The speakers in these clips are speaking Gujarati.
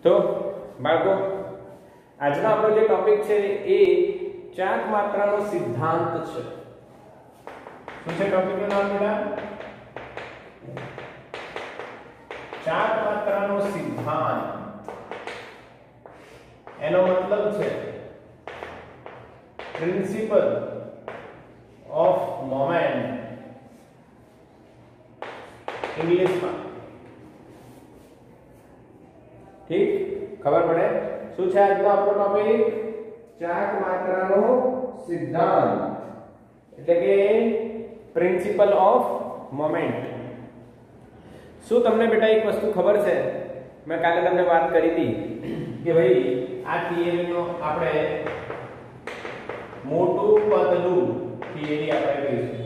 તો બાળકો આજનો આપણો જે ટોપિક છે એ ચાક માત્રાનો સિદ્ધાંત છે. શું છે ટોપિકનું નામ બેટા? ચાક માત્રાનો સિદ્ધાંત. એનો મતલબ છે પ્રિન્સિપલ ઓફ મોમેન્ટ ઇંગ્લિશમાં. ઠીક, ખબર પડે શું છે આજનો આપણો ટોપિક? ચાક માત્રાનો સિદ્ધાંત એટલે કે પ્રિન્સિપલ ઓફ મોમેન્ટ. શું તમને બેટા એક વસ્તુ ખબર છે? મેં કાલે તમને વાત કરી હતી કે ભાઈ આ થિયરીનો આપણે મોટું પતલું થિયરી આપણે કહીશું.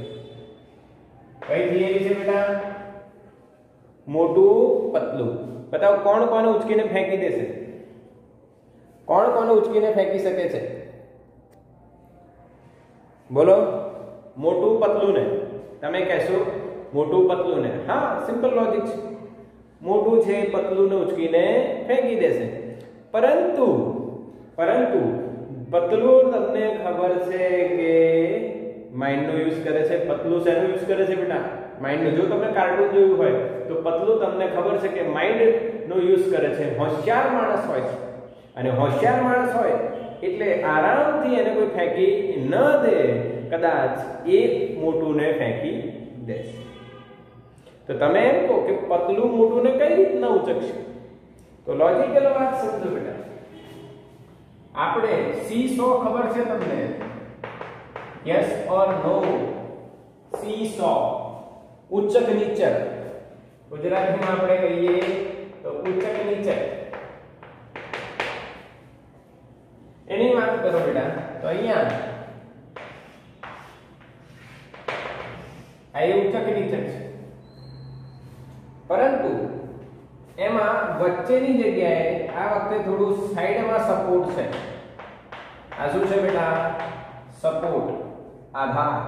કઈ થિયરી છે બેટા? મોટું પતલું. बताओ कौन कौन उचकीने फेंकी देશે? कौन कौन उचकीने फेंकी શકે છે? બોલો. મોટું પતલું ને તમે કહેશો મોટું પતલું ને. હા, સિમ્પલ લોજિક છે. મોટું છે પતલું ને ઉચકીને ફેંકી દેશે. પરંતુ પતલું તમને ખબર છે કે માઇન્ડ નો યુઝ કરે છે. પતલું શેનો યુઝ કરે છે બેટા? માઇન્ડ નો. જો તમે કાર્ટૂન જોયું હોય તો પતલું તમને ખબર છે કે માઇન્ડ નો યુઝ કરે છે. હોશિયાર માણસ હોય છે અને હોશિયાર માણસ હોય એટલે આરામથી એને કોઈ ફેંકી ન દે, કદાચ એ મોટું ને ફેંકી દેશે. તો તમે એમ કહો કે પતલું મોટું ને કઈ રીતના ઉચકશે? તો લોજિકલ વાત સમજો બેટા. આપણે સીસો ખબર છે તમને? Yes or no? સીસો, ઉચ્ચક નીચક. ગુજરાતીમાં આપણે કહીએ તો ઉચ્ચક નીચક. એની વાત કરો બેટા. તો અહીંયા આ ઉચ્ચક નીચક છે, પરંતુ એમાં વચ્ચેની જગ્યાએ આ વખતે થોડું સાઈડમાં સપોર્ટ છે. આ શું છે બેટા? સપોર્ટ, આધાર.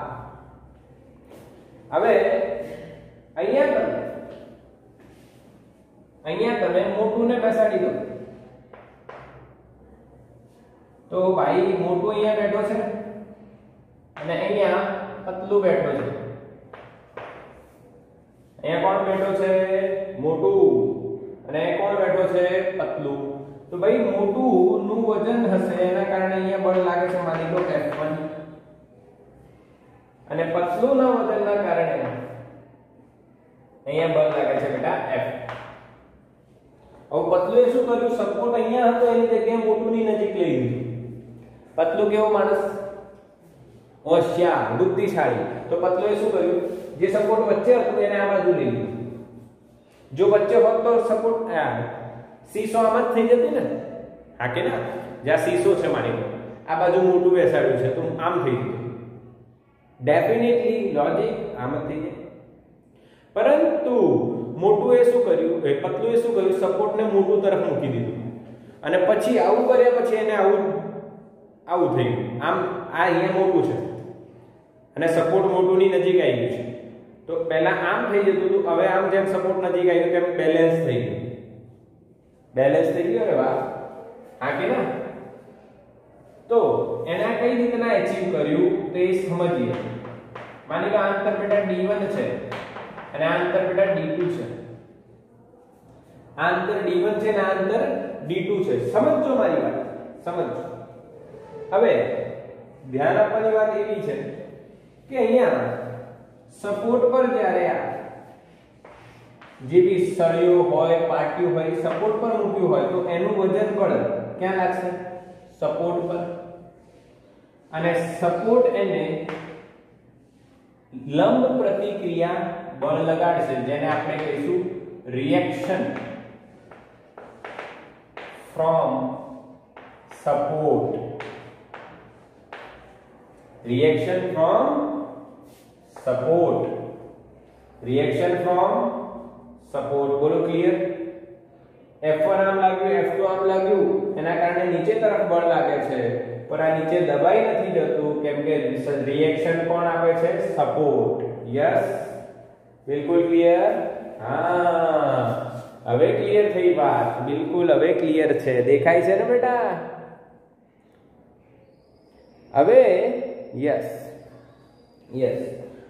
હવે અહીંયા તમે મોટું ને બેસાડી દો તો ભાઈ મોટું અહીંયા બેઠો છે અને અહીંયા પતલું બેઠો છે. અહીંયા કોણ બેઠો છે? મોટું. અને કોણ બેઠો છે? પતલું. તો ભાઈ મોટું નું વજન હશે, એના કારણે અહીંયા બળ લાગે છે, માની લો F1. અને પતલું ના વજનના કારણે અહીંયા બળ લાગે છે બેટા F. હવે પતલુએ શું કર્યું? સપોર્ટ અહીંયા હતો એની જગ્યાએ મોટુંની નજીક લઈ લીધું. પતલું કેવો માણસ? હોશિયાર, બુદ્ધિશાળી. તો પતલુએ શું કર્યું? જે સપોર્ટ વચ્ચે હતું એને આ બાજુ લઈ લીધું. જો વચ્ચે હોત તો સપોર્ટ સીસો આમ જ થઈ જતી ને. હા કે ના? જ્યાં સીસો છે માની લો આ બાજુ મોટું બેસાડ્યું છે તો આમ થઈ ગયું. ડેફિનેટલી લોજિક આમ જ થઈ જાય. પરંતુ મોટું એ શું કર્યું? પતલું એ શું કર્યું? સપોર્ટને મોટું તરફ મૂકી દીધું અને પછી આવું કર્યા પછી એને આવું થઈ ગયું. આમ આ અહીંયા મોટું છે અને સપોર્ટ મોટુંની નજીક આવી ગયું છે. તો પહેલા આમ થઈ જતું હતું, હવે આમ જેમ સપોર્ટ નજીક આવી ગયું તેમ બેલેન્સ થઈ ગયું. બેલેન્સ થઈ ગયું. અરે વાહ, હા કે ના? તો એના કઈ રીતના અચીવ કર્યું તે સમજીએ. માની લો આ અંતર બેટા D1 છે અને આ અંતર બેટા D2 છે. આ અંતર D1 છે અને આ અંતર D2 છે. સમજો મારી વાત, સમજો. હવે ધ્યાન આપવાની વાત એવી છે કે અહીંયા સપોર્ટ પર જ્યારે આ જે બી સળિયો હોય, પાટિયું હોય, સપોર્ટ પર મૂક્યું હોય તો એનું વજન બળ ક્યાં લાગશે? સપોર્ટ પર. અને સપોર્ટ એને લંબ પ્રતિક્રિયા બળ લગાડશે, જેને આપણે કહીશું reaction from support. Reaction from support. Reaction from support. બોલો ક્લિયર? F1 આમ લાગ્યું, F2 આમ લાગ્યું, એના કારણે નીચે તરફ બળ લાગે છે, પણ આ નીચે દબાઈ નથી જતું કેમ કે રિએક્શન કોણ આપે છે? સપોર્ટ. યસ, બિલકુલ ક્લિયર. હા, હવે ક્લિયર થઈ વાત, બિલકુલ હવે ક્લિયર છે, દેખાય છે ને બેટા? હવે યસ યસ,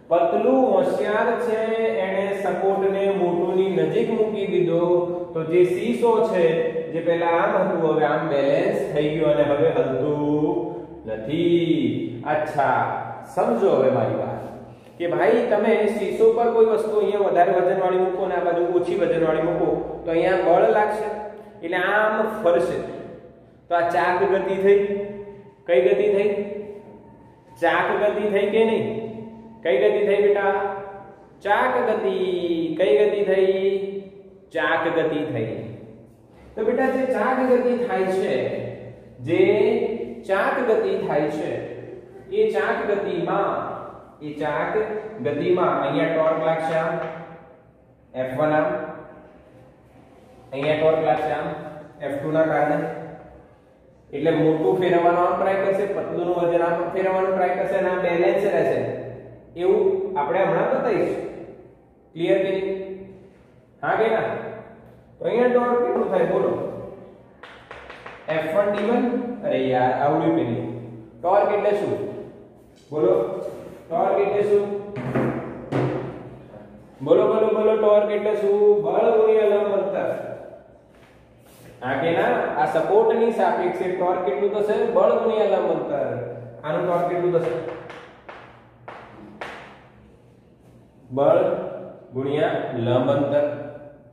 પતલું હોશિયાર છે, એને સપોર્ટને મોટુંની નજીક મૂકી દીધો, તો જે સીસો છે જે પહેલા આમ હતું હવે આમ બેલેન્સ થઈ ગયું અને હવે હલતું નથી. અચ્છા, સમજો હવે મારી વાત કે ભાઈ તમે સીસો પર કોઈ વસ્તુ અહીંયા વધારે વજનવાળી મૂકો ને આ બાજુ ઓછી વજનવાળી મૂકો તો અહીંયા બળ લાગશે, એટલે આમ ફરશે. તો આ ચાક ગતિ થઈ. કઈ ગતિ થઈ? ચાક ગતિ થઈ કે નહીં? કઈ ગતિ થઈ બેટા? ચાક ગતિ. કઈ ગતિ થઈ? ચાક ગતિ થઈ. તો બેટા જે ચાક ગતિ થાય છે, જે ચાક ગતિ થાય છે, એ ચાક ગતિમાં અહીંયા ટોર્ક લાગશે આમ F1, આમ અહીંયા ટોર્ક લાગશે આમ F2 ના કારણે. એટલે મોટું ફેરવવાનો આમ ટ્રાય કરશે, પતલુંનું વજન આમ ફેરવવાનો ટ્રાય કરશે અને આ બેલેન્સ રહેશે. એવું આપણે હમણાં બતાવીશું. ક્લિયર કે નહીં? હા કે ના? તો અહીંયા ટોર્ક કેટલું થાય બોલો? F1 D1. અરે યાર આવડ્યું કે નહીં? ટોર્ક એટલે શું બોલો? ટોર્ક એટલે શું? બોલો બોલો બોલો, ટોર્ક એટલે શું? બળ ગુણ્યા લંબ અંતર. હા કે ના? આ સપોર્ટની સાપેક્ષે ટોર્ક કેટલું થશે? બળ ગુણ્યા લંબ અંતર. આનું ટોર્ક કેટલું થશે? બળ ગુણ્યા લંબ અંતર.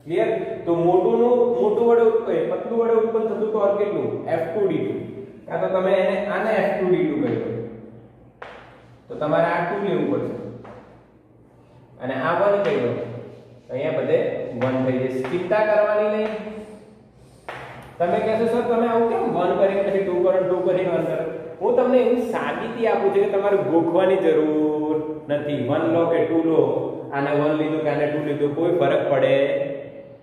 ક્લિયર? તો મોટું વડે પતલું વડે ઉત્પન્ન થતું ટોર્ક કેટલું? F2D2. કાં તો તમે એને આને F2D2 કહી દો, તો તમારે આ 2 લેવું પડશે અને આ 1 કહી દો, અહીંયા બધે 1 થઈ જશે. ચિંતા કરવાની નહીં. તમે કહેશો સર તમે આવું કેમ 1 કરીને પછી 2 કરો, 2 કરીને 1 કરો? હું તમને એવી સાબિતી આપું છું કે તમારે ગોખવાની જરૂર નથી. 1 લો કે 2 લો, આને 1 લીધું કે આને 2 લીધું, કોઈ ફરક પડે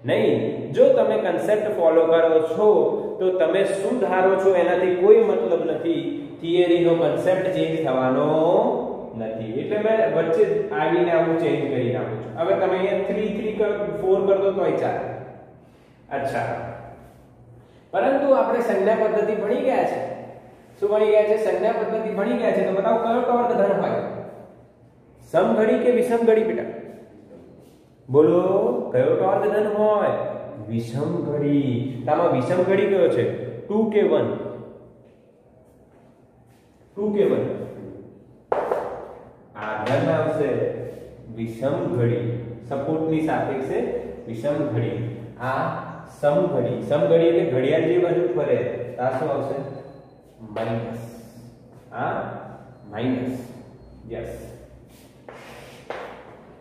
નહીં. જો તમે કન્સેપ્ટ ફોલો કરો છો તો તમે શું ધારો છો એનાથી કોઈ મતલબ નથી. થિયરીનો કન્સેપ્ટ ચેન્જ થવાનો નથી. એટલે મેં વચ્ચે આવીને આવું ચેન્જ કરી નાખું છું. હવે તમે અહીંયા 3 4 કર દો તોય ચાલે. અચ્છા, પરંતુ આપણે સંજ્ઞા પદ્ધતિ ભણી ગયા છે. શું ભણી ગયા છે? સંજ્ઞા પદ્ધતિ ભણી ગયા છે. તો બતાવો કયો ટોર્ક ધન હોય? સમઘડી કે વિષમઘડી બેટા? બોલો, કયો ટોર્ક ધન હોય? વિષમઘડી. આમાં વિષમઘડી કયો છે? 2 કે 1? 2 કે 1? આ ધન આવશે વિષમઘડી. સપોર્ટની સાપેક્ષે વિષમઘડી. આ સમઘડી. સમઘડી એટલે ઘડિયાળ જે બાજુ ફરે, આ શું આવશે? માઈનસ. આ માઈનસ. યસ.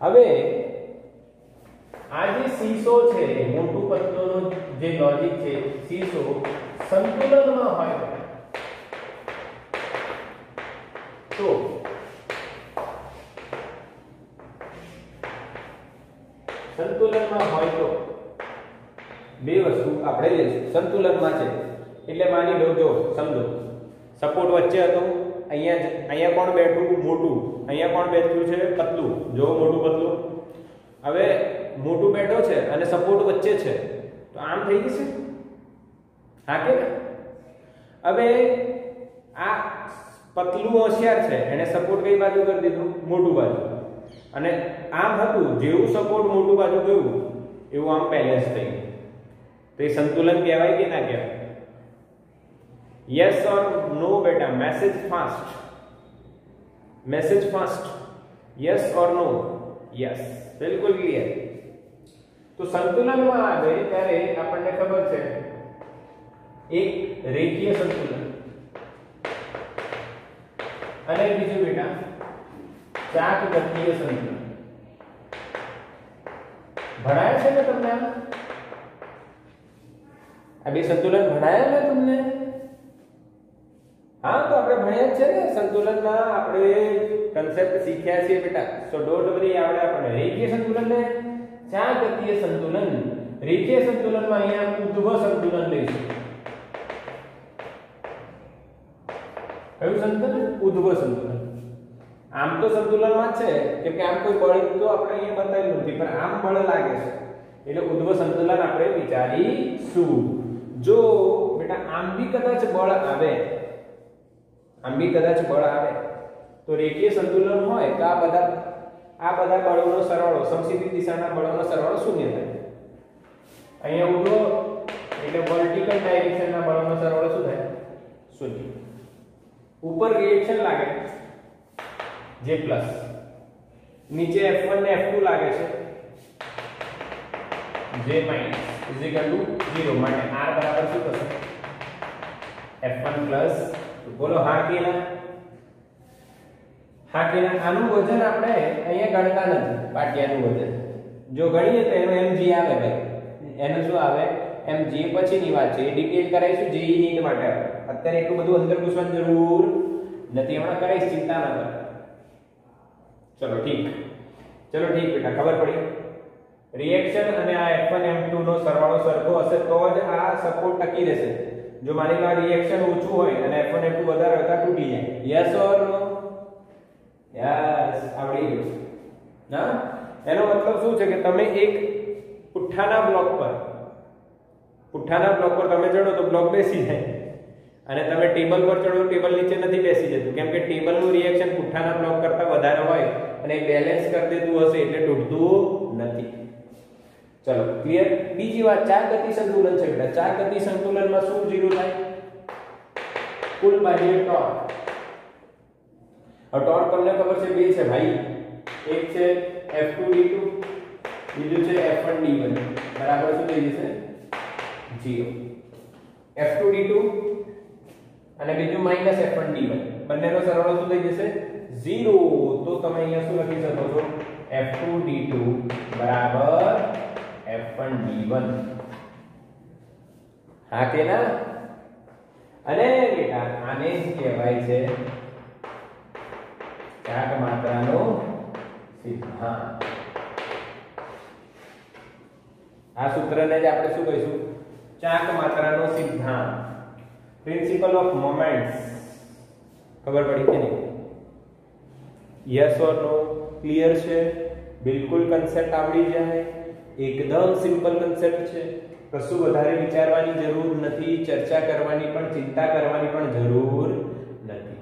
હવે આ જે સીસો છે, મોટું પતલુંનો જે લોજિક છે, સીસો સંતુલનમાં હોય તો બે વસ્તુ આપણે લઈશું. સંતુલનમાં છે એટલે માની લો, જો સમજો સપોર્ટ વચ્ચે હતો, અહીંયા કોણ બેઠું? મોટું. અહીંયા કોણ બેઠું છે? પતલું. જો મોટું પતલું. હવે મોટું બેઠો છે અને સપોર્ટ વચ્ચે છે, તો આમ થઈ જશે. હા કે? હવે આ પતલું હોશિયાર છે, એને સપોર્ટ કઈ બાજુ કરી દીધું? મોટું બાજુ. અને આમ હતું, જેવું સપોર્ટ મોટું બાજુ ગયું એવું આમ બેલેન્સ થઈ ગયું. તો એ સંતુલન કહેવાય કે ના કહેવાય? યસ ઓર નો બેટા? Message fast. Message fast. Yes or no? Yes. બિલકુલ ક્લિયર. તો સંતુલનમાં આવે ત્યારે આપણને ખબર છે એક રેખીય સંતુલન અને બીજું બેટા ચાક ગતિય સંતુલન. ભણાયા છે ને તમને? આ બે સંતુલન ભણાયા ને તમને? હા, તો આપણે ભણ્યા જ છે ને સંતુલનના. આપણે કન્સેપ્ટ શીખ્યા છે બેટા. સો ડોન્ટ વરી. આપણે રેખીય સંતુલન ને ચાક ગતિય સંતુલન. રેખીય સંતુલનમાં અહીંયા ઉદ્ધવ સંતુલન લઈશું. કયું સંતુલન? ઉદ્ધવ સંતુલન. આમ તો સંતુલનમાં જ છે, કેમ કે આમ કોઈ બળ તો આપણે અહીંયા બતાવ્યું નથી, પણ આમ બળ લાગે છે એટલે ઉધ્વ સંતુલન આપણે વિચારીશું. જો બેટા આમ બી કદાચ બળ આવે, તો રેખીય સંતુલન હોય તો આ બધા બળોનો સરવાળો, સમશીતોષ્ણ દિશાના બળોનો સરવાળો શૂન્ય થાય. અહીંયા ઉધ્વ એટલે વર્ટિકલ ડાયરેક્શનના બળોનો સરવાળો શું થાય? શૂન્ય. ઉપર રિએક્શન લાગે J+, નીચે F1 ને F2 લાગે છે J- = 0 માટે R બરાબર શું થશે? F1 plus. બોલો હા કે ના? હા કે ના? આનું વજન આપણે અહીંયા ગણતા નથી, પાટિયાનું વજન. જો ગણીએ તો એનો mg આવે ભાઈ. એનું શું આવે? mg પછીની વાત છે, એ ડિટેલ કરાઈશું JEE નીટ માટે. અત્યારે એટલું બધું અંદર ઘૂસવાની જરૂર નથી, હમણાં કરાઈશ, ચિંતા ન કર. ચલો ઠીક બેટા, ખબર પડી? રિએક્શન અને આ F1 M2 નો સરવાળો સરખો હશે તો જ આ સપોર્ટ ટકી રહેશે. જો માની લો આ રિએક્શન ઓછું હોય અને F1 M2 વધારે હોય તો તૂટી જાય. Yes or no? યસ, આવડી ગયું ના? એનો મતલબ શું છે કે તમે એક પુઠ્ઠાના બ્લોક પર તમે ચડો તો બ્લોક બેસી જાય, અને તમે ટેબલ પર ચડો ટેબલ નીચે નથી બેસી જતું, કેમ કે ટેબલનું રિએક્શન પુઠ્ઠાના બ્લોક કરતા વધારે હોય અને બેલેન્સ કરી દેતું હશે એટલે તૂટતું નથી. ચલો ક્લિયર? બીજી વાત, ચાર ગતિ સંતુલન છે બેટા. ચાર ગતિ સંતુલનમાં શું 0 થાય? કુલ બાહ્ય ટોર્ક. ટોર્ક તમને ખબર છે બે છે ભાઈ, એક છે F2d2, બીજું છે F1d1 બરાબર શું થઈ જશે? 0. F2d2 અને બીજું -F1d1 બંનેનો સરવાળો શું થઈ જશે? 0. તો તમે અહીંયા શું લખી શકો છો? F2d2 બરાબર F1d1. હા કે ના? અને બેટા આને જ કહેવાય છે ચાક માત્રાનો સિદ્ધાંત. આ સૂત્રને જ આપણે શું કહીશું? ચાક માત્રાનો સિદ્ધાંત, પ્રિન્સિપલ ઓફ મોમેન્ટ્સ. ખબર પડી કે નહીં? Yes or no? ક્લિયર છે? બિલકુલ કન્સેપ્ટ આવડી જાય, એકદમ સિમ્પલ કન્સેપ્ટ છે, કશું વધારે વિચારવાની જરૂર નથી, ચર્ચા કરવાની પણ, ચિંતા કરવાની પણ જરૂર નથી.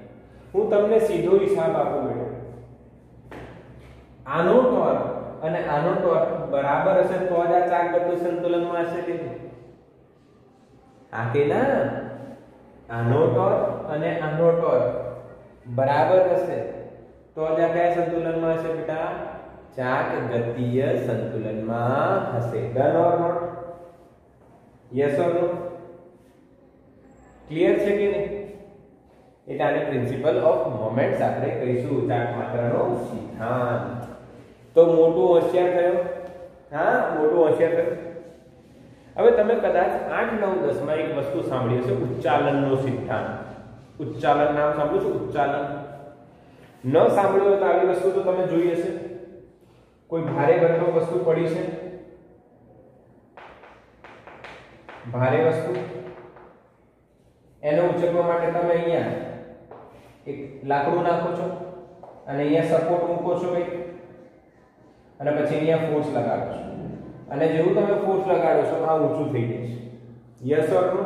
હું તમને સીધો હિસાબ આપું બેટા. આનો ટોર્ક અને આનો ટોર્ક બરાબર હશે તો જ આ ચાક ગતિ સંતુલનમાં હશે કે નહીં? હા કે ના? આનો ટોર્ક અને આનો ટોર્ક બરાબર હશે તો જ આ કયા સંતુલનમાં હશે બેટા? ચાક ગતિય સંતુલનમાં હશે. Done or not? Yes or no? Clear છે કે નહીં? એટલે આને પ્રિન્સિપલ ઓફ મોમેન્ટ્સ આપણે કહીશું, ચાક માત્રાનો સિદ્ધાંત. તો મોટું હોશિયાર થયો? હા, મોટું હોશિયાર થયો. હવે તમે કદાચ 8, 9, 10 માં એક વસ્તુ સાંભળી હશે, ઉચ્ચાલનનો સિદ્ધાંત. ઉચ્ચાલન નામ સાંભળ્યું છે? ઉચ્ચાલન ન સાંભળ્યું હોય તો આવી વસ્તુ તો તમે જોઈ હશે. કોઈ ભારે ભરકમ વસ્તુ પડી છે, ભારે વસ્તુ, એને ઉચકવા માટે તમે અહીંયા એક લાકડું નાખો છો અને અહીંયા સપોર્ટ મૂકો છો કંઈક, અને પછી અહીંયા ફોર્સ લગાડો છો, અને જેવું તમે ફોર્સ લગાડો છો આ ઊંચું થઈ જાય છે. Yes or no?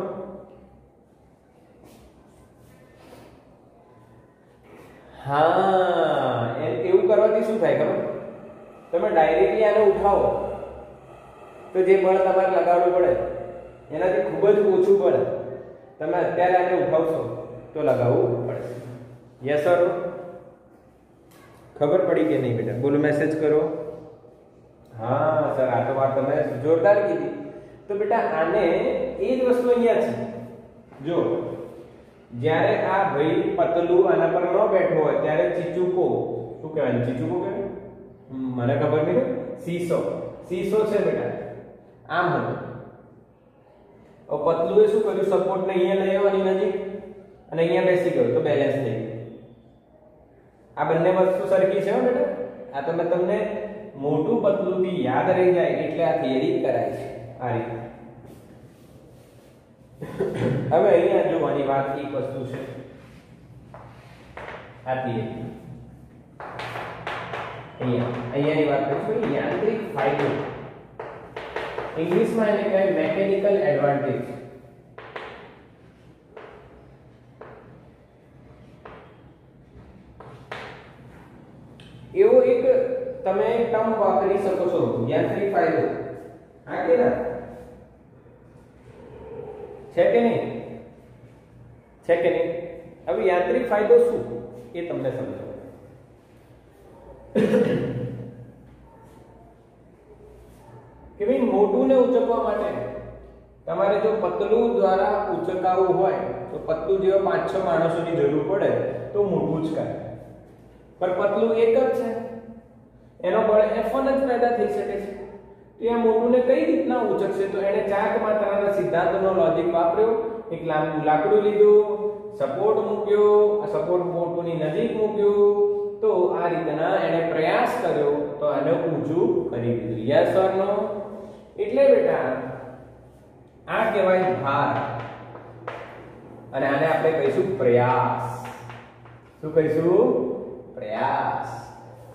હા, એવું કરવાથી શું થાય ખબર? તમે ડાયરેક્ટલી આને ઉઠાવો તો જે બળ તમારે લગાડવું પડે એનાથી ખૂબ જ ઓછું બળ તમે અત્યારે આને ઉઠાવશો તો લગાવવું પડશે. યસ ઓર નો? ખબર પડી કે નહીં બેટા? બોલો, મેસેજ કરો. હા સર, આ તો વાત તમે જોરદાર કીધી. તો બેટા આને એ જ વસ્તુ અહીંયા છે. જો જ્યારે આ ભાઈ પતલું આના પર ન બેઠો હોય ત્યારે ચીચુકો, શું કહેવાય? ચીચુકો કહેવાય? મને ખબર નહીં. સીસો છે બેટા, આમ હતું. પતલું એ શું કર્યું? સપોર્ટ ને અહીંયા લઈ આવવાની નજીક અને અહીંયા બેસી ગયો તો બેલેન્સ થઈ ગયું. આ બંને વસ્તુ સરખી છે બેટા. આ તો મેં તમને મોટું પતલું થી યાદ રહી જાય એટલે આ થિયરી કરાય છે આ રીતે. હવે અહીંયા જોવાની વાત એક વસ્તુ છે, આ થિયરી અહીંયાની વાત કરીશું. યાંત્રિક ફાયદો ઇંગ્લિશમાં એને કહેવાય મેકેનિકલ એડવાન્ટેજ. એવો એક તમે ટર્મ વાપરી શકો છો, યાંત્રિક ફાયદો. હા કે ના? છે કે નહીં? છે કે નહીં? હવે યાંત્રિક ફાયદો શું એ તમને સમજાવું. કે ભાઈ મોટું ને ઉચકવા માટે તમારે જો પતલું દ્વારા ઉચકાવવું હોય તો પતલું જેવા 5-6 માણસોની જરૂર પડે તો મોટું ઉચકાય. પણ પતલું એક જ છે, એનો બળ F1 જ પેદા થઈ શકે છે. તો એ મોટું ને કઈ રીતના ઉચકશે? તો એને ચાક માત્રાના સિદ્ધાંતનો લોજિક વાપર્યો. એક લાંબુ લાકડું લીધું, સપોર્ટ મૂક્યો, આ સપોર્ટ મોટુંની નજીક મૂક્યો, તો આ રીતના એને પ્રયાસ કર્યો તો આને ઊંચું કરી દીધું. યસ ઓર નો? એટલે બેટા આ કહેવાય ભાર, અને આને આપણે કહીશું પ્રયાસ. શું કહીશું? પ્રયાસ.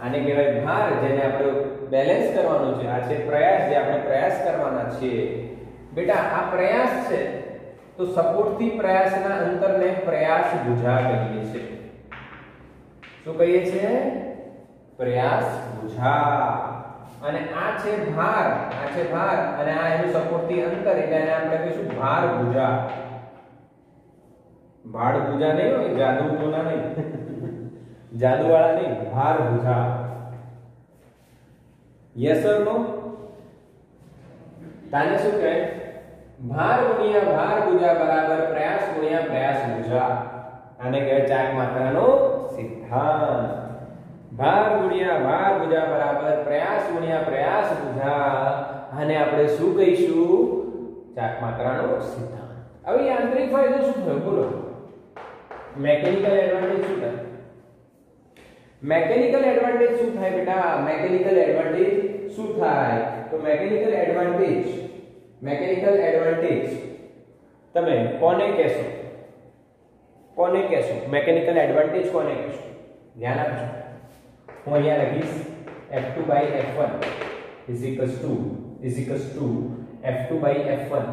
આને કહેવાય ભાર, જેને આપણે બેલેન્સ કરવાનું છે. આ છે પ્રયાસ, જે આપણે પ્રયાસ કરવાના છે. બેટા આ પ્રયાસ છે તો સપોર્ટ થી પ્રયાસના અંતરને પ્રયાસ ભુજા કહીએ છીએ. શું કહીએ છીએ? પ્રયાસ ભુજા. અને આ છે ભાર, આ છે ભાર, અને આ એનું સપોર્ટ થી અંતર, એટલે એને આપણે કહીશું ભાર ભુજા. ભાડ ભુજા નહીં હોય, જાદુ ટોના નહીં, જાદુ વાળા નહીં, ભાર ભુજા. યસ ઓર નો? તાને શું કહે? ભાર ગુણ્યા ભાર ભુજા બરાબર પ્રયાસ ગુણ્યા પ્રયાસ ભુજા. આને કહેવાય ચાક માત્રાનો સિદ્ધાંત. ભાર ગુણ્યા ભાર ભુજા બરાબર પ્રયાસ ગુણ્યા પ્રયાસ ભુજા. આને આપણે શું કહીશું? ચાક માત્રાનો સિદ્ધાંત. હવે યાંત્રિક ફાયદો શું થયો બોલો? મેકેનિકલ એડવાન્ટેજ શું થાય? મેકેનિકલ એડવાન્ટેજ શું થાય બેટા? મેકેનિકલ એડવાન્ટેજ શું થાય? તો મેકેનિકલ એડવાન્ટેજ તમે કોને કહેશો? કોને કહેશો? મેકેનિકલ એડવાન્ટેજ કોને કહેશો? ધ્યાન આપજો. હું અહીંયા લખીશ F2/F1 F2/F1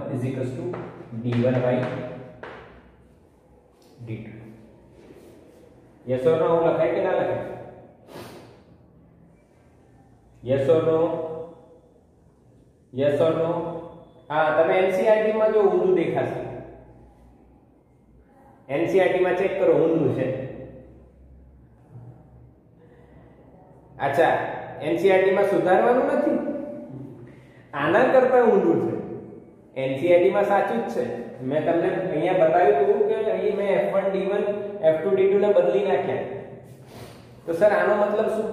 d1/dt. Yes or નો લખાય કે ના લખાય? Yes or no? Yes or no? હા, તમે એનસીઈઆરટી માં જો ઊંધું દેખાશે. એનસીઈઆરટી માં ચેક કરો, ઊંધું છે. અચ્છા, એનસીઈઆરટી માં સુધારવાનું નથી, આના કરતા ઊંધું છે. એનસીઈઆરટી માં સાચું જ છે. મેં તમને અહીંયા બતાવ્યું હતું કે અહીં મેં F1 D1 F2 D2 ને બદલી નાખ્યા. તો સર આનો મતલબ શું?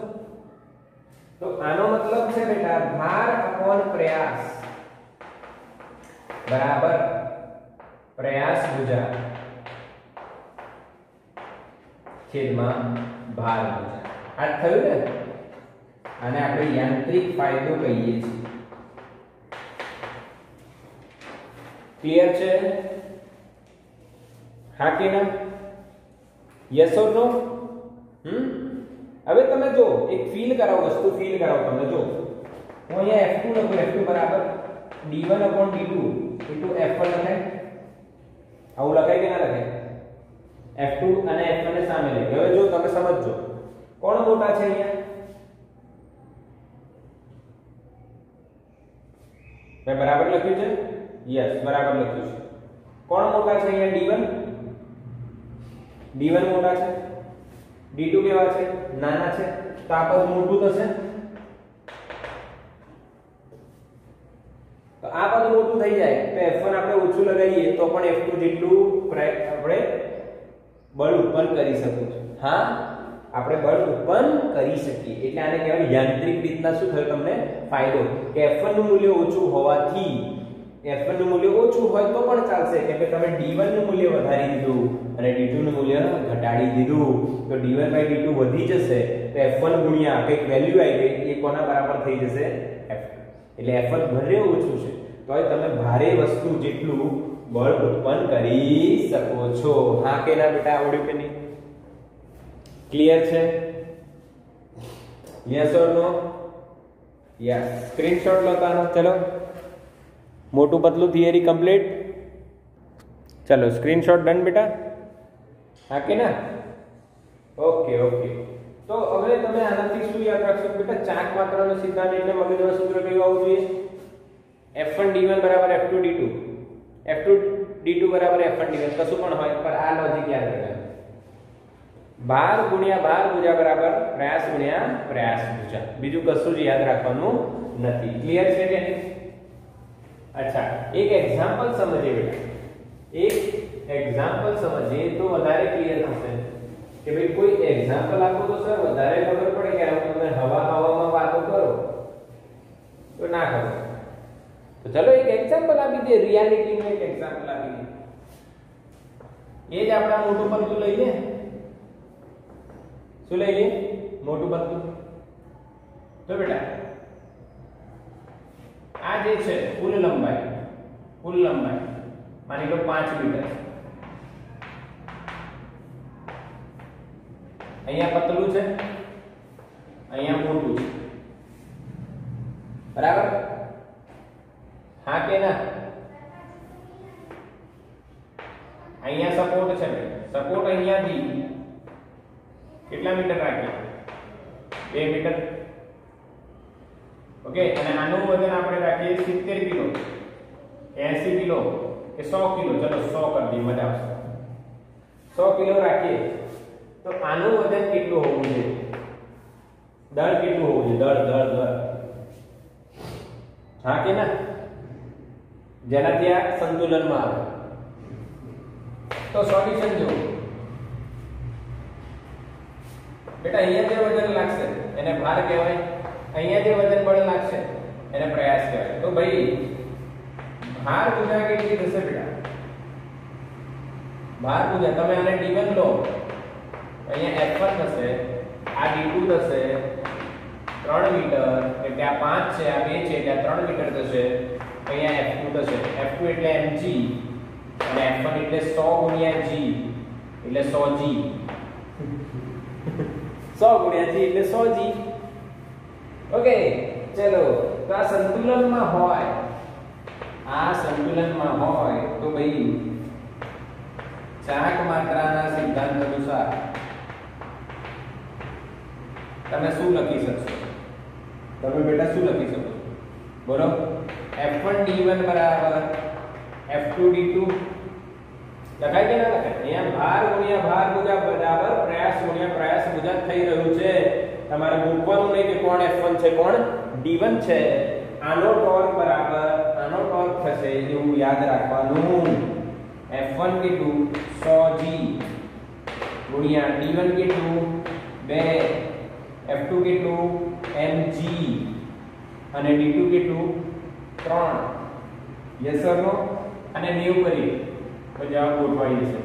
તો આનો મતલબ છે બેટા ભાર અપોન પ્રયાસ બરાબર પ્રયાસ ભુજા છેદમાં ભાર ભુજા. આ થયું ને? આને આપણે યાંત્રિક ફાયદો કહીએ છીએ. ક્લિયર છે? હા કે ના? યસ ઓર નો? હવે તમે જો એક ફીલ કરાવો, વસ્તુ ફીલ કરાવો. તમે જો હું અહીંયા F2 લખું, F2 બરાબર d1/d2 into F1 લખાય. આવું લખાય કે ના લખાય? F2 અને F1 ને સામે લઈ. હવે જો તમે સમજજો, કોણ મોટા છે અહીંયા? મેં બરાબર લખ્યું છે? યસ, બરાબર લખ્યું છે. કોણ મોટા છે અહીંયા? d1 મોટા છે, d2 કેવા છે? નાના છે. તો આ પદ મોટું થશે. તો આ પદ મોટું થઈ જાય તો F1 આપણે ઓછું લગાવીએ તો પણ F2 જેટલું આપણે બળ ઉત્પન્ન કરી શકીએ. હા, આપણે બળ ઉત્પન્ન કરી શકીએ. એટલે આને કહેવાય યાંત્રિક રીતના શું થયો તમને ફાયદો? કે F1 નું મૂલ્ય ઓછું હોવાથી, F1 નું મૂલ્ય ઓછું હોય તો પણ ચાલશે, કેમ કે તમે D1 નું મૂલ્ય વધારી દીધું અને D2 નું મૂલ્ય ઘટાડી દીધું. તો d1/d2 વધી જશે તો F1 ગુણ્યા કંઈક વેલ્યુ આવી ગઈ, એ કોના બરાબર થઈ જશે? F2. એટલે F1 ભલે ઓછું છે તોય તમે ભારે વસ્તુ જેટલું બળ ઉત્પન્ન કરી શકો છો. હા કે ના બેટા? આવડ્યું કે નહીં? ક્લિયર છે? Yes or no? Yes. Screenshot લો તાનો. ચલો मोटू पतलू थियरी कंप्लीट। चलो स्क्रीनशॉट डन बेटा, हाँ के ना, ओके ओके। तो હવે તમે આનાથી શું યાદ રાખશો બેટા, ચાક માત્રાનો સિદ્ધાંત એટલે મગજમાં સૂત્ર કયું આવવું જોઈએ? F1 D1 બરાબર F2 D2, F2 D2 બરાબર F1 D1, કશું પણ હોય પર આ લોજિક યાદ રાખવાનું। ભાર ગુણ્યા ભાર ભુજા બરાબર પ્રયાસ ગુણ્યા પ્રયાસ ભુજા, બીજું કશું જ યાદ રાખવાનું નથી। ક્લિયર છે કે નહીં? अच्छा, एक एग्जांपल समझिए बेटा, एक एग्जांपल समझिए तो વધારે ક્લિયર થશે કે ભાઈ કોઈ એग्जांपल આપો તો સર વધારે ખબર પડે કે આ તમે હવામાં વાતો કરો તો ના ખબર। तो चलो एक एग्जांपल આપી દે, રિયાલિટી નું એક एग्जांपल આપી દે। એ જ આપણા મોટું પતલું લઈએ, શું લઈએ? મોટું પતલું। તો બેટા આ જે છે કુલ લંબાઈ માની લો 5 મીટર, અહીંયા પતલું છે, અહીંયા મોટું છે, બરાબર? હા કે ના? અહીંયા સપોર્ટ છે, સપોર્ટ અહીંયાથી કેટલા મીટર રાખીએ? 2 મીટર, ओके। અને આનું વજન આપણે રાખીએ 70 કિલો, 80 કિલો કે 100 કિલો, ચલો 100 કરી દઈએ, મજા આવશે। 100 કિલો રાખીએ તો આનું વજન કેટલું હોવું જોઈએ? દળ કેટલું હોવું જોઈએ? દળ હા કે ના? જેનાથી આ સંતુલનમાં આવે। તો સોલ્યુશન જો બેટા, અહીંયા જે વજન લાગશે એને ભાર કહેવાય, અહીંયા જે વજન બળ લાગશે એને પ્રયાસ કહેવાય। તો ભાઈ ભાર ભુજા કેટલી થશે બેટા? ભાર ભુજા તમે આને D1 લો, અહીંયા F1 થશે, આ D2 થશે 3 મીટર, એટલે આ 5 છે, આ 2 છે, એટલે આ 3 મીટર થશે, અહીંયા F2 થશે, F2 એટલે mg અને F1 એટલે 100 ગુણ્યા g એટલે 100g, 100 ગુણ્યા g એટલે 100g। ओके, चलो तो आ संतुलन में होय, आ संतुलन में होय तो भाई चाक मात्राना सिद्धांत अनुसार તમે શું લખી શકશો? તમે બેટા શું લખી શકો? બોલો। F1 D1 બરાબર F2 D2 લખાય કે ના લખાય? અહીંયા ભાર ગુણ્યા ભાર ભુજા બરાબર પ્રયાસ ગુણ્યા પ્રયાસ ભુજા થઈ રહ્યું છે। તમારે મૂકવાનું નહીં કે કોણ F1 છે કોણ D1 છે। આનો ટોર્ક બરાબર આનો ટોર્ક થશે એવું યાદ રાખવાનું। F1 કેટલું? 100g ગુણ્યા D1 કેટલું? 2, F2 કેટલું? mg અને D2 કેટલું? 3। યસ ઓર નો? અને 90 કરીએ તો જવાબ ગોઠવાઈ જશે।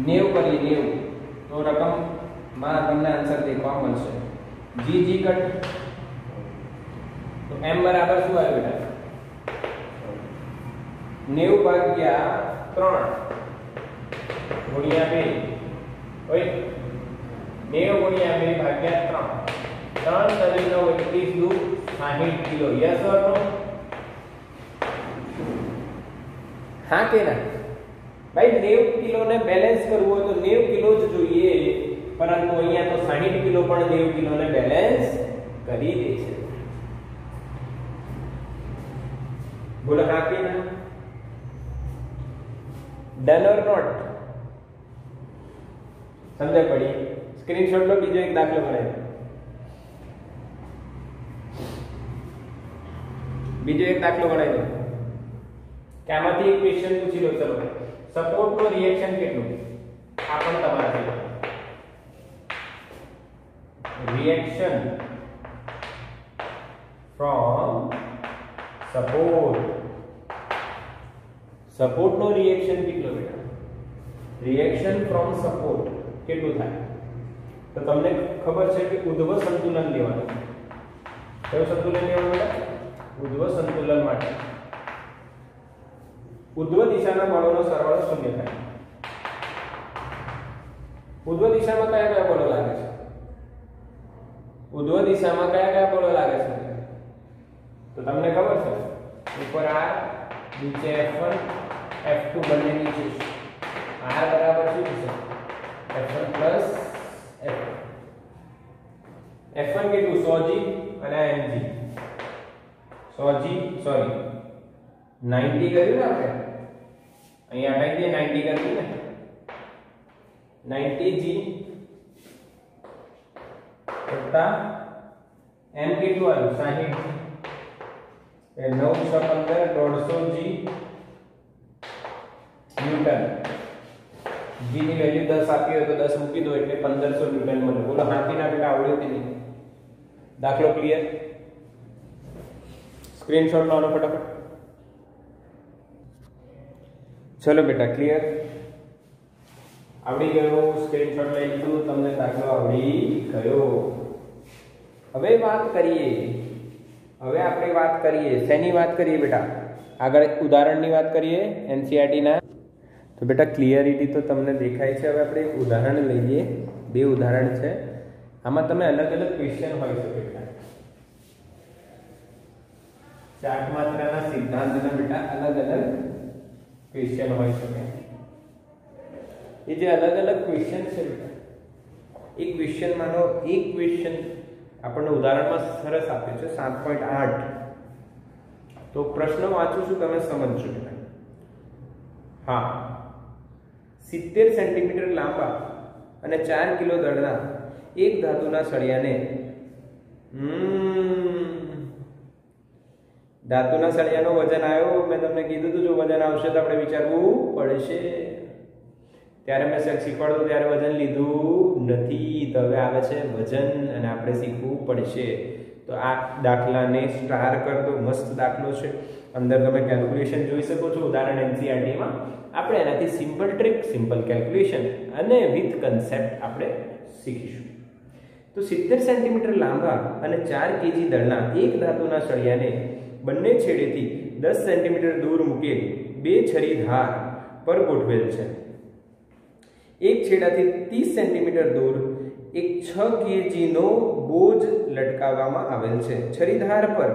90 કરીએ 90 તો રકમ માં તમને આન્સર દેખવા મળશે। g કટ તો m બરાબર શું આવે બેટા? 90 ભાગ્યા 3 ગુણ્યા 2, ઓય 90 ગુણ્યા 2 ભાગ્યા 3, 3 × 9 21 દુ 60 કિલો। Yes or no? હા કે ના? ભાઈ 90 કિલો ને બેલેન્સ કરવું હોય તો 90 કિલો જ જોઈએ, પરંતુ અહીંયા તો 60 કિલો પણ 90 કિલો ને બેલેન્સ કરી દે છે। બોલો હા કે ના? Done or not? સમજ પડી? સ્ક્રીનશોટ લો, બીજો એક દાખલો બનાવી દો, બીજો એક દાખલો બનાવી દો કે આમાંથી એક ક્વેશ્ચન પૂછી લો। ચલો, સપોર્ટ નો રિએક્શન કેટલું? આ પણ તમારાથી reaction from support નો રિએક્શન કેટલો બેટા? રિએક્શન ફ્રોમ સપોર્ટ કેટલું થાય? તો તમને ખબર છે કે ઉધ્વ સંતુલન લેવાનું। કયું સંતુલન લેવાનું બેટા? ઉધ્વ સંતુલન માટે ઉધ્વ દિશાના બળોનો સરવાળો 0 થાય। ઉધ્વ દિશામાં કયા કયા બળો લાગે છે? ઉધ્વ દિશામાં કયા કયા બળો લાગે છે? તો તમને ખબર છે ઉપર r નીચે f1 f2 બંને નીચે r બરાબર શું થશે f1 પ્લસ f1 કેટલું 100g અને mg 100g સોરી 90 કર્યું ને આપણે અહીંયા હટાઈ દઈએ 90 કર્યું ને 90g વત્તા m કેટલું આવ્યું 60g એ 9 × 15 150g ન્યૂટન g ની વેલ્યુ 10 આપી હોય તો 10 મૂકી દો એટલે 1500 ન્યૂટન મળે બોલો હાથીના બેટા આવડ્યું કે નહીં દાખલો ક્લિયર સ્ક્રીનશોટ લો ફટાફટ ચલો બેટા ક્લિયર આવડી ગયો સ્ક્રીનશોટ લઈ લીધું તમને દાખલો આવડી ગયો હવે આપણે વાત કરીએ શેની વાત કરીએ બેટા આગળ ઉદાહરણની વાત કરીએ એનસીઈઆરટી ના તો બેટા ક્લિયરિટી તો તમને દેખાય છે હવે આપણે એક ઉદાહરણ લઈએ બે ઉદાહરણ છે આમાં તમે અલગ અલગ ક્વેશ્ચન હોઈ શકે બેટા ચાર્ટ માત્રાના સિદ્ધાંતના બેટા અલગ અલગ ક્વેશ્ચન હોઈ શકે એ જે અલગ અલગ ક્વેશ્ચન છે બેટા એક ક્વેશ્ચન માનો એક ક્વેશ્ચન આપણને ઉદાહરણમાં સરસ આપ્યું છે 7.8 તો પ્રશ્ન વાંચું છું તમે સમજજો બેટા હા 70 સેન્ટીમીટર લાંબા અને 4 કિલો દળના એક ધાતુના સળિયાને ધાતુના સળિયાનો વજન આવ્યો મેં તમને કીધું હતું જો વજન આવશે તો આપણે વિચારવું પડશે ત્યારે મેં શીખવાડતો ત્યારે વજન લીધું નથી તો હવે આવે છે વજન અને આપણે શીખવું પડશે તો આ દાખલાને સ્ટાર કર દો મસ્ત દાખલો છે અંદર તમે કેલ્ક્યુલેશન જોઈ શકો છો ઉદાહરણ એનસીઈઆરટી માં આપણે એનાથી સિમ્પલ ટ્રીક સિમ્પલ કેલ્ક્યુલેશન અને વિથ કન્સેપ્ટ આપણે શીખીશું તો 70 સેન્ટીમીટર લાંબા અને 4 કેજી દળના એક ધાતુના સળિયાને બંને છેડેથી 10 સેન્ટીમીટર દૂર મૂકેલ બે છરી ધાર પર ગોઠવેલ છે એક છેડાથી 30 સેન્ટીમીટર દૂર એક 6 કેજીનો બોજ લટકાવવામાં આવેલ છે છરીધાર પર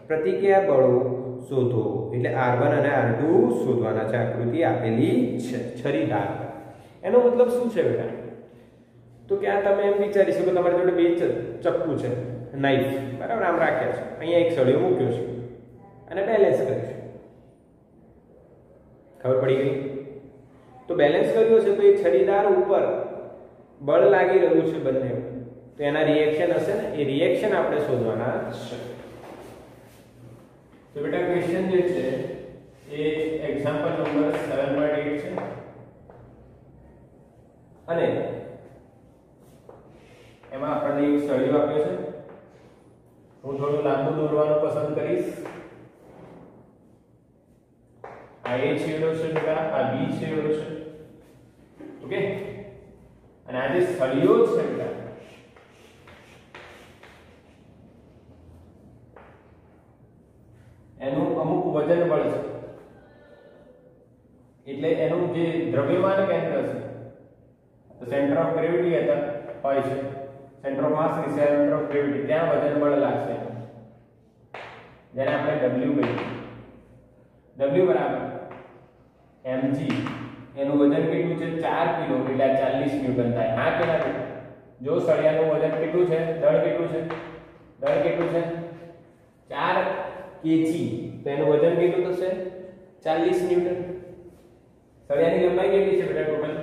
પ્રતિક્રિયા બળો શોધો એટલે R1 અને R2 શોધવાના છે આકૃતિ આપેલી છે છરીધાર પર એનો મતલબ શું છે બેટા તો કે આ તમે એમ વિચારી શકો તમારી જોડે બે ચપ્પુ છે નાઈફ બરાબર આમ રાખ્યા છે અહીંયા એક સળિયો મૂક્યો છે અને બેલેન્સ કરીશું ખબર પડી ગઈ તો બેલેન્સ કર્યો છે તો એ છરીદાર ઉપર બળ લાગી રહ્યું છે બંને તો એના રિએક્શન હશે ને એ રિએક્શન આપણે શોધવાના છે તો બેટા ક્વેશ્ચન જે છે એ એક્ઝામ્પલ નંબર 7.8 છે અને એમાં આપણને એક સળિયો આપ્યો છે હું થોડું લાંબુ દોરવાનું પસંદ કરીશ આ એ છેડો છે બેટા આ બી છેડો છે ઓકે અને આ જે સળિયો છે બેટા એનું અમુક વજન બળ છે એટલે એનું જે દ્રવ્યમાન કેન્દ્ર છે તો સેન્ટર ઓફ ગ્રેવિટી હતા હોય છે સેન્ટર ઓફ માસ કે સેન્ટર ઓફ ગ્રેવિટી ત્યાં વજન બળ લાગશે જેને આપણે W કહીએ W બરાબર mg એનું વજન કેટલું છે 4 કિલો એટલે 40 ન્યૂટન થાય હા કે ના જો સળિયાનું વજન કેટલું છે દળ કેટલું છે 4 kg તો એનું વજન કેટલું થશે 40 ન્યૂટન સળિયાની લંબાઈ કેટલી છે બેટા ટોટલ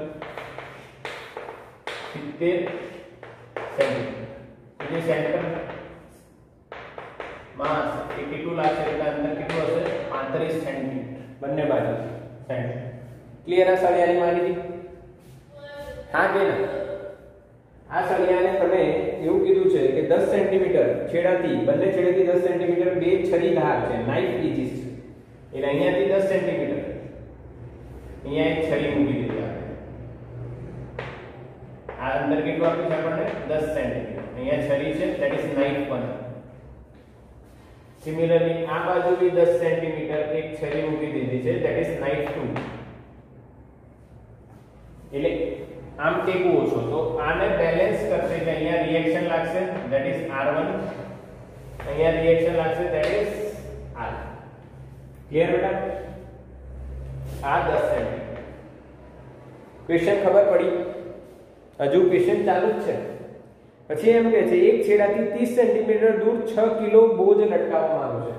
70 સેન્ટીમીટર જે સેન્ટર માસ એ કેટલું લાગશે એટલે અંદર કેટલું હશે 35 સેન્ટીમીટર બંને બાજુ સેન્ટીમીટર ક્લિયર આ સળિયાની માહિતી હા કે ના આ સળિયાને તમે એવું કીધું છે કે 10 સેન્ટીમીટર છેડાથી બંને છેડેથી 10 સેન્ટીમીટર બે છરી ધાર છે નાઇફ એજીસ છે એટલે અહીંયાથી 10 સેન્ટીમીટર અહીંયા એક છરી મૂકી દીધી આ અંદર કેટલું આપ્યું છે આપણને 10 સેન્ટીમીટર અહીંયા છરી છે ધેટ ઇઝ નાઇફ 1 સિમિલરલી આ બાજુ બી 10 સેન્ટીમીટર એક છરી મૂકી દીધી છે ધેટ ઇઝ નાઇફ 2 એટલે આમ ટેકવો છો તો આને બેલેન્સ કરશે કે અહીંયા રિએક્શન લાગશે ધેટ ઇઝ R1 અહીંયા રિએક્શન લાગશે ધેટ ઇઝ R ક્લિયર બેટા? આ 10 સેન્ટીમીટર. ક્વેશ્ચન ખબર પડી? હજુ ક્વેશ્ચન ચાલુ જ છે. પછી એમ કહે છે એક છેડાથી 30 સેન્ટીમીટર દૂર 6 કિલો બોજ લટકાવવામાં આવ્યો છે.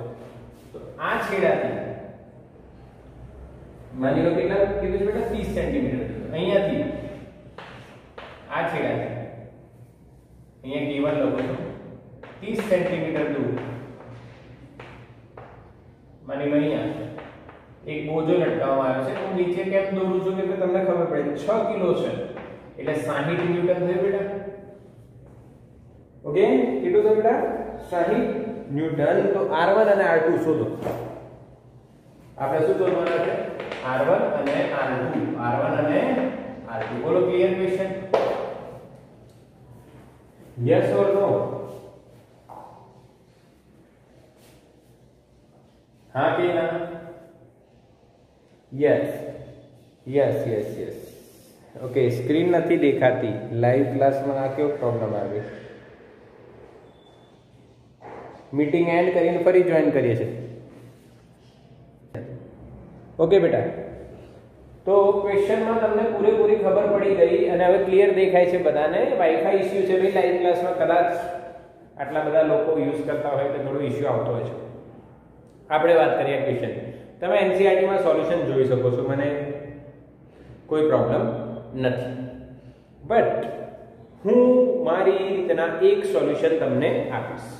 તો આ છેડાથી માની લો કેટલા કીધું છે બેટા? 30 સેન્ટીમીટર. અહીંયાથી આ છેડાથી અહીંયા ગીવન લખો છો 30 સેન્ટીમીટર દૂર માની લો અહીંયા એક બોજો લટકાવવામાં આવ્યો છે. હું નીચે કેમ દોરું છું કે તમને ખબર પડે 6 કિલો છે એટલે 60 ન્યૂટન થયું બેટા. ઓકે, કેટલું થયું બેટા? 60 ન્યૂટન. તો R1 અને R2 શોધો. આપણે શું શોધવાના છે? R1 અને R2. R1 અને R2. બોલો clear question? Yes or no? હા કે ના? Yes yes yes yes. Okay, screen નથી દેખાતી લાઈવ ક્લાસમાં. આ કેવો પ્રોબ્લેમ આવે? મીટિંગ એન્ડ કરીને ફરી જોઈન કરીએ છીએ. ઓકે બેટા, તો ક્વેશ્ચનમાં તમને પૂરેપૂરી ખબર પડી ગઈ અને હવે ક્લિયર દેખાય છે બધાને. વાઈફાઈ ઇશ્યુ છે ભાઈ લાઈવ ક્લાસમાં, કદાચ આટલા બધા લોકો યુઝ કરતા હોય તો થોડો ઇશ્યુ આવતો હોય છે. આપણે વાત કરીએ ક્વેશ્ચન. તમે NCERT માં સોલ્યુશન જોઈ શકો છો, મને કોઈ પ્રોબ્લેમ નથી. બટ હું મારી રીતના એક સોલ્યુશન તમને આપીશ.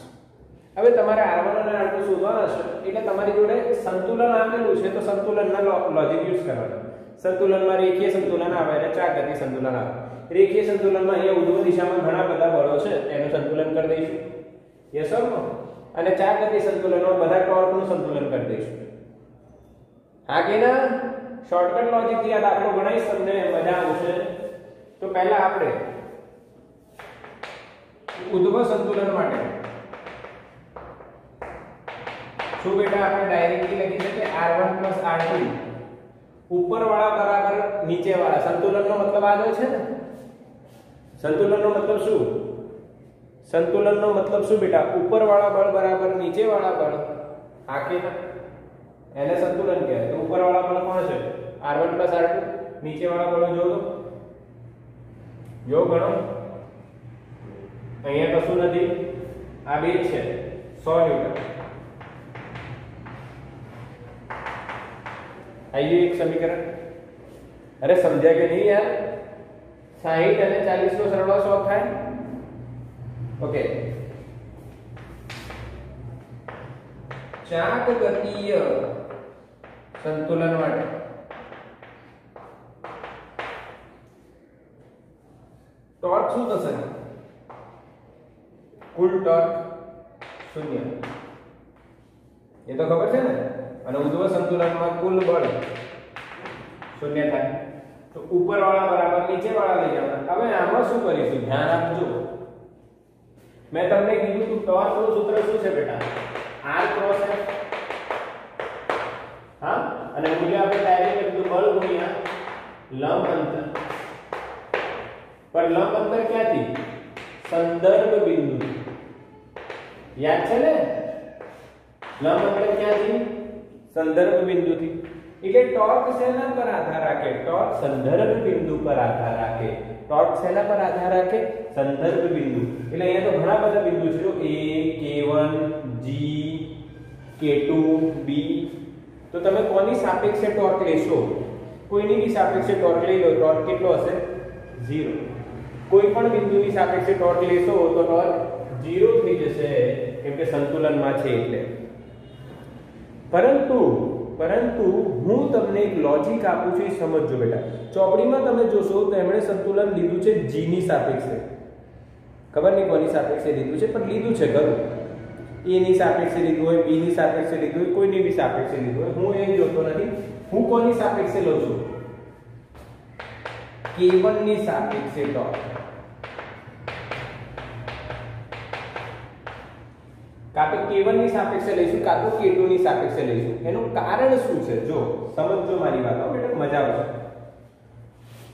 હવે તમારે R1 અને R2 શોધવાના છે એટલે તમારી જોડે સંતુલન આપેલું છે તો સંતુલનના લોજિક યુઝ કરવાના. સંતુલનમાં રેખીય સંતુલન આવે અને ચાગતી સંતુલન આવે. રેખીય સંતુલનમાં અહીંયા ઉર્ધ્વ દિશામાં ઘણા બધા બળો છે એનું સંતુલન કરી દઈશું. યસ ઓર નો? અને ચાગતી સંતુલનમાં બધા ટોર્કનું સંતુલન કરી દઈશું. હા કે ના? શોર્ટકટ લોજિક થી આ દાખલો ગણાઈશ, તમને મજા આવશે. તો પહેલા આપણે ઉર્ધ્વ સંતુલન માટે શું બેટા આપણે ડાયરેક્ટલી લખી શકીએ R1 R2 ઉપરવાળા બરાબર નીચેવાળા. સંતુલનનો મતલબ આ જ છે ને? સંતુલનનો મતલબ શું? સંતુલનનો મતલબ શું બેટા? ઉપરવાળા બળ બરાબર નીચેવાળા બળ. હા કે ના? એને સંતુલન કહેવાય. તો ઉપરવાળા બળ કોણ છે? R1 R2. નીચેવાળા બળો જોડો. જો ગણો. અહીંયા કશું નથી, આ બે છે 100 ન્યૂટન. आई एक समीकरण. अरे समझा के नहीं यार? 60 અને 40 નો સરવાળો 100 થાય. ઓકે, ચાક ગતીય સંતુલન માટે ટોર્ક શું થશે? કુલ ટોર્ક 0. એ તો ખબર છે ને? અને ઉર્ધ્વ સંતુલનમાં કુલ બળ 0 થાય. તો ઉપરવાળા બરાબર નીચેવાળા લઈ જવાના. હવે આમાં શું કરીશું? ધ્યાન આપજો. મેં તમને કીધું કે ટોર્કનું સૂત્ર શું છે બેટા? R cross F. હા, અને મૂલ્ય આપણે ડાયરેક્ટ કીધું બળ ગુણ્યા લંબ અંતર. પર લંબ અંતર ક્યાંથી? સંદર્ભ બિંદુ. યાદ છે ને? લંબ અંતર ક્યાંથી? સંદર્ભ બિંદુથી. એટલે ટોર્ક શેના પર આધાર રાખે? ટોર્ક સંદર્ભ બિંદુ પર આધાર રાખે. ટોર્ક શેના પર આધાર રાખે? સંદર્ભ બિંદુ. એટલે અહીંયા તો ઘણા બધા બિંદુ છે. A, K1, G, K2, B. તો તમે કોની સાપેક્ષે ટોર્ક લેશો? કોઈની બી સાપેક્ષે ટોર્ક લઈ લો, ટોર્ક કેટલો હશે? 0. કોઈ પણ બિંદુની સાપેક્ષે ટોર્ક લેશો તો ટોર્ક 0 થઈ જશે, કેમ કે સંતુલનમાં છે એટલે. પરંતુ હું તમને એક લોજિક આપું છું, એ સમજજો બેટા. ચોપડીમાં તમે જોશો તો એમણે સંતુલન લીધું છે G ની સાપેક્ષે. ખબર નહીં કોની સાપેક્ષે લીધું છે, પણ લીધું છે ખરું. A ની સાપેક્ષે લીધું હોય, B ની સાપેક્ષે લીધું હોય, કોઈની બી સાપેક્ષે લીધું હોય. હું એ જોતો નથી. હું કોની સાપેક્ષે લઉં છું? K1 ની સાપેક્ષે ટોર્ક. કાં તો K1 ની સાપેક્ષે લઈશું, કાં તો K2 ની સાપેક્ષે લઈશું. એનું કારણ શું છે? જો સમજજો મારી વાત, બેટા મજા આવશે.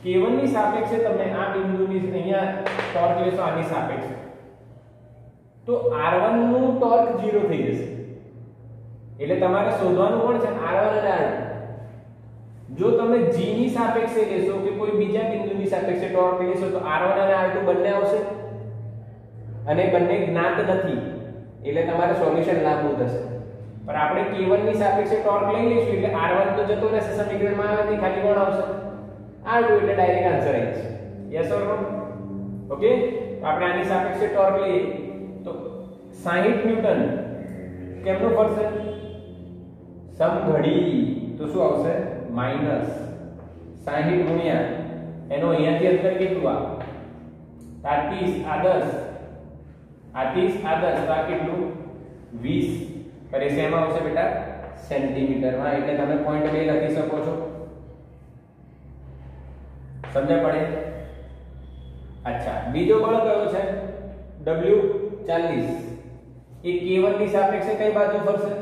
K1 ની સાપેક્ષે તમે આ બિંદુની અહીંયા ટોર્ક લેશો, આની સાપેક્ષે, તો R1 નું ટોર્ક 0 થઈ જશે. એટલે તમારે શોધવાનું પણ છે r1 અને r2. જો તમે g ની સાપેક્ષે લેશો કે કોઈ બીજા બિંદુની સાપેક્ષે ટોર્ક લેશો તો r1 અને r2 બંને આવશે અને બંને જ્ઞાત નથી એટલે તમારે સોલ્યુશન લાંબુ થશે. પણ આપણે k1 ની સાપેક્ષે ટોર્ક લઈ લઈશું એટલે r1 તો જતો રહેશે સમીકરણમાં આવે ખાલી કોણ આવશે r2 એટલે ડાયરેક્ટ આન્સર આવી જશે. Yes or no? ઓકે, તો આપણે આની સાપેક્ષે ટોર્ક લઈએ તો 60 ન્યૂટન કેમનું ફરશે સમઘડી તો શું આવશે -60 ગુણ્યા એનો અહીંયાથી અંતર કેટલું આ 30 આ 10 આ 30 આ 10 તો આ કેટલું 20 पर ऐसे में આવશે બેટા સેન્ટીમીટર માં એટલે તમે 0.2 લખી શકો છો. સમજ્યા પડે? અચ્છા, બીજો બળ કયો છે W40 એ k1 ની સાપેક્ષે કઈ બાજુ ફરશે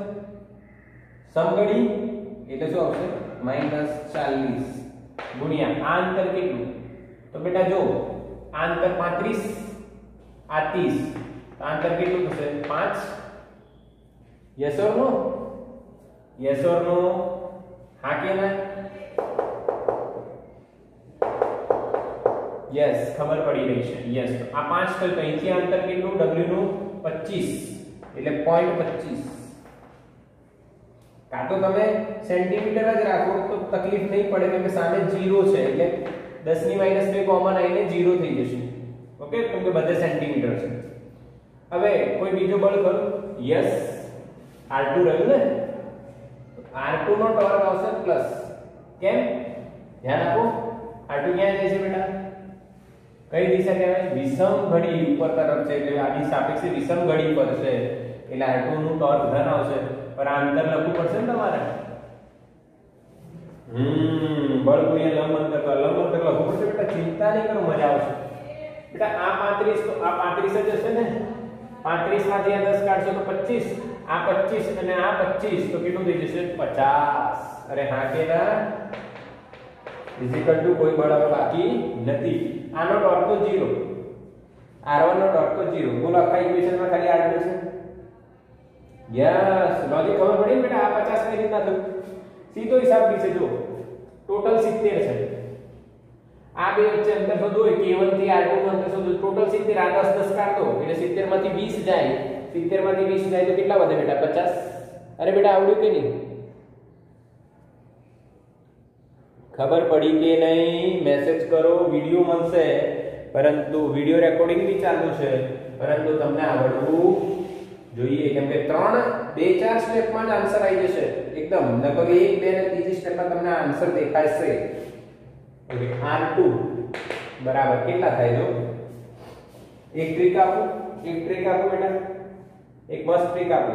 સમઘડી એટલે શું આવશે -40 ગુણ્યા આ અંતર કેટલું તો બેટા જો આ અંતર 35 આ 30 તો અંતર કેટલું થશે 5. Yes or no? Yes or no? हाँ के ना? Yes, खबर पड़ी रही है. Yes, तो आ 5 कल कहीं थी अंतर कितनु W નું 25 એટલે 0.25. કા તો તમે સેન્ટીમીટર જ રાખો તો તકલીફ નહીં પડે કેમ કે સામે 0 છે એટલે 10 ની -2 કોમન આવીને 0 થઈ જશે. ઓકે, કેમ કે બધે સેન્ટીમીટર છે. હવે કોઈ બીજો બળ કરો. યસ, R2 રહ્યું ને R2 નો ટોર્ક આવશે પ્લસ. કેમ? ધ્યાન આપો R2 ક્યાં જાય છે બેટા કઈ દિશા કહેવાય વિષમ ઘડી ઉપર તરફ છે એટલે આની સાપેક્ષે વિષમ ઘડી પર છે એટલે R2 નું ટોર્ક ધન આવશે. પણ આ અંતર લખવું પડશે ને તમારે બળ ગુણ્યા લંબ અંતર લખવું પડશે બેટા. ચિંતા નહીં કરો મજા આવશે બેટા. આ 35 તો આ 35 જ હશે ને 35 માંથી આ 10 કાઢશો તો 25 આ 25 અને આ 25 તો કેટલું થઈ જશે 50. અરે હા કે ના ઇઝિકલ ટુ કોઈ બળ હવે બાકી નથી. આનો ટોર્ક તો 0 r1 નો ટોર્ક તો 0. બોલો આખા ઇક્વેશનમાં ખાલી r2 છે. યસ, લોજિક ખબર પડી બેટા. આ 50 કઈ રીતના થયું સીધો હિસાબ છે. જો ટોટલ 70 છે. આ બે વચ્ચે અંતર શોધો k1 થી r2 નું અંતર શોધો ટોટલ 70. આ 10 10 કાઢ દો એટલે 70 માંથી 20 જાય 70 માંથી 20 જાય તો કેટલા વધે બેટા 50. અરે બેટા આવડ્યું કે નહીં? ખબર પડી કે નહીં? મેસેજ કરો. વિડિયો મળશે પરંતુ વિડિયો રેકોર્ડિંગ બી ચાલુ છે પરંતુ તમને આવડવું જોઈએ કેમ કે 3 2 4 સ્ટેપમાં જ આન્સર આવી જશે એકદમ. લગભગ 1 2 અને ત્રીજી સ્ટેપમાં તમને આન્સર દેખાશે. ઓકે, R2 બરાબર કેટલા થાય જો એક ટ્રીક આપો બેટા. એક મસ્ત ટ્રીક આપો.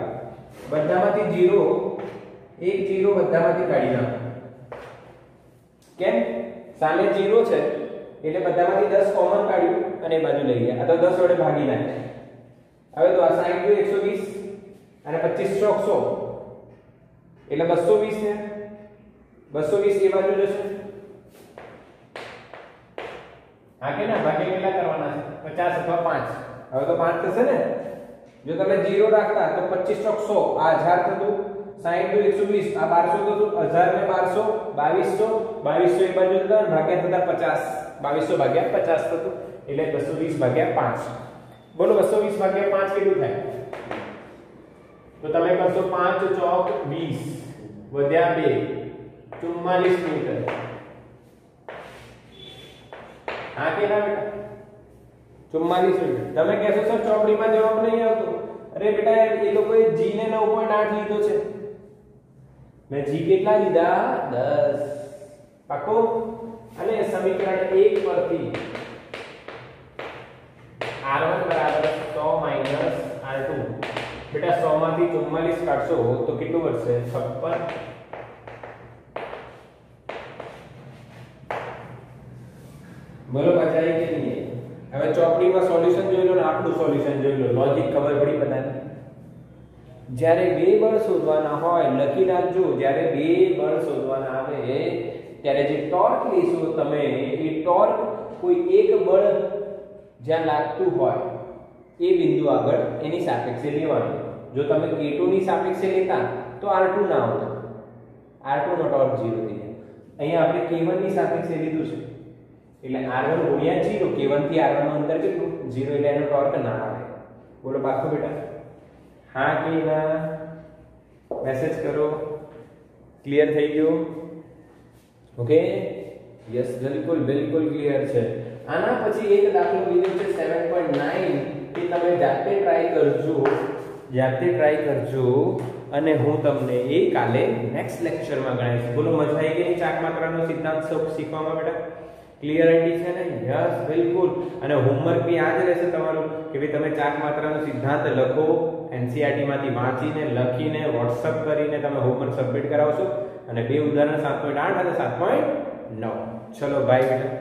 બધામાંથી 0 એક 0 બધામાંથી કાઢી નાખો. કેમ? સામે 0 છે એટલે બધામાંથી 10 કોમન કાઢ્યું અને એ બાજુ લઈ ગયા. આ તો 10 વડે ભાગી નાખે. હવે તો આ 60 120 અને 25 100 એટલે 220 ને 220 એ બાજુ જશે. હા કે ના? ભાગે કેટલા કરવાના છે 50 અથવા 5. હવે તો 5 થશે ને. જો તમે 0 રાખતા તો 25 100 આ 1000 થતું 60 120 આ 1200 થતું 1000 ને 1200 2200 એક બાજુ જતા ભાગ્યા થતા 50 2200 ભાગ્યા 50 થતું એટલે 220 ભાગ્યા 5. બોલો 220 ભાગ્યા 5 કેટલું થાય? તો તમે કરશો 5 ચોક 20 વધ્યા 2 44 મીટર. હા કે ના બેટા? 44 મીટર. તમે કહેશો સર ચોપડીમાં જવાબ નહીં આવતો. અરે બેટા એ લોકોએ g ને 9.8 લીધો છે. મેં g કેટલા લીધા 10. પાકો? અને સમીકરણ 1 પરથી r1 બરાબર 100 r2 બેટા 100 માંથી 44 કાઢશો તો કેટલું વધશે 56. બોલો બચાઈ કે નહીં? હવે ચોપડીમાં સોલ્યુશન જોઈ લો ને આપણું સોલ્યુશન જોઈ લો. લોજિક ખબર પડી બધાને? જ્યારે બે બળ શોધવાના હોય લખી રાખજો. જ્યારે બે બળ શોધવાના આવે ત્યારે જે ટોર્ક લેશો તમે એ ટોર્ક કોઈ એક બળ જ્યાં લાગતું હોય એ બિંદુ આગળ એની સાપેક્ષે લેવાનું. જો તમે k2 ની સાપેક્ષે લેતા તો R2 ના આવતો, R2 નો ટોર્ક 0 થઈ જાય. અહીંયા આપણે K1 ની સાપેક્ષે લીધું છે એટલે R1 ગુણ્યા 0, K1 થી R1 નું અંતર કેટલું 0 એટલે એનો ટોર્ક ના આવે. બોલો પાછો બેટા, હા કે ના? મેસેજ કરો. ક્લિયર થઈ ગયું? ઓકે, યસ, બિલકુલ બિલકુલ ક્લિયર છે. આના પછી એક દાખલો લીધો છે 7.9, એ તમે જાતે ટ્રાય કરજો અને હું તમને એ કાલે નેક્સ્ટ લેક્ચરમાં ગણાવીશ. બોલો મજા આવી ગઈ ચાક માત્રાનો સિદ્ધાંત શીખવામાં બેટા? ક્લિયરિટી છે ને? યસ, બિલકુલ. અને હોમવર્ક બી આ જ રહેશે તમારું કે ભાઈ તમે ચાક માત્રાનો સિદ્ધાંત લખો, NCERT માંથી વાંચીને લખીને WhatsApp કરીને તમે હોમવર્ક સબમિટ કરાવશો અને બે ઉદાહરણ 7.8 અને 7.9. ચલો બાય બેટા.